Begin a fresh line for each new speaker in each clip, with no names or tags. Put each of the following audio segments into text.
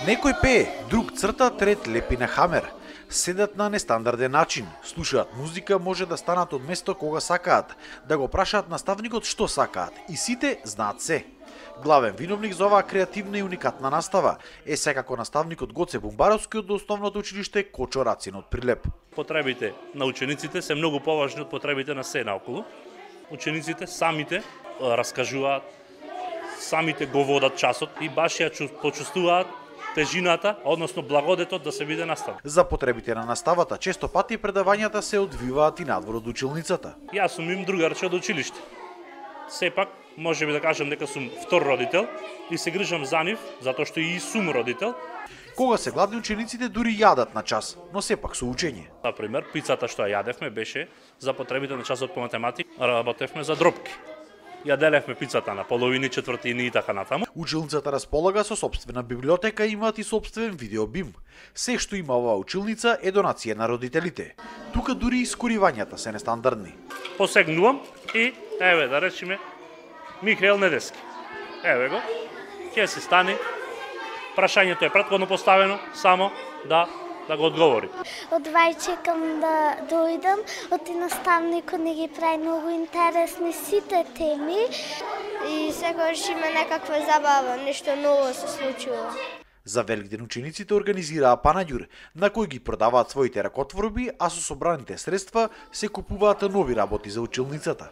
Некој пее, друг црта, трет лепи на хамер. Седат на нестандарден начин, слушаат музика, може да станат од место кога сакаат, да го прашаат наставникот што сакаат и сите знаат се. Главен виновник за оваа креативна и уникатна настава е секако наставникот Гоце Бумбаровски од основното училиште Кочо Рацин од Прилеп.
Потребите на учениците се многу поважни од потребите на се наоколу. Учениците самите раскажуваат, самите го водат часот и баш ја почувствуваат тежината, односно благодетот да се биде наставник.
За потребите на наставата, често пати предавањата се одвиваат и надвор од училницата.
Јас сум им другарче од училиште. Сепак, може би да кажам дека сум втор родител и се грижам за нив, затоа што и сум родител.
Кога се гладни, учениците дури јадат на час, но сепак со учење.
Например, пицата што ја јадевме беше за потребите на часот по математика, работевме за дропки. Ја делевме пицата на половини, четвртини и така натаму.
Училницата располага со собствена библиотека и имаат и собствен видеобим. Се што има оваа училница е донација на родителите. Тука дури и скоривањата се нестандардни.
Посегнувам и, еве, да речеме, Михаел Недески. Еве го, ќе се стане. Прашањето е претходно поставено, само да го одговори.
Одвај чекам да дојдам, оти наставникот не ги прави многу интересни сите теми и секогаш има некаква забава, нешто ново се случува.
За Великден учениците организираа панаѓур, на кој ги продаваат своите ракотворби, а со собраните средства се купуваат нови работи за училницата.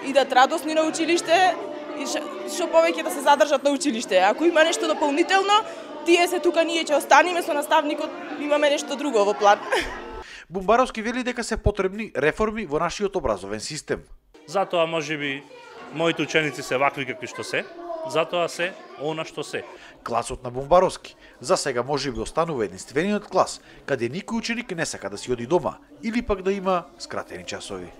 Идат радосни на училиште и што повеќе да се задржат на училиште. Ако има нешто дополнително, тие се тука, ние ќе останеме со наставникот, имаме нешто друго во план.
Бумбаровски вели дека се потребни реформи во нашиот образовен систем.
Затоа можеби моите ученици се вакви какви што се, затоа се она што се.
Класот на Бумбаровски за сега можеби останува единствениот клас, каде никој ученик не сака да си оди дома или пак да има скратени часови.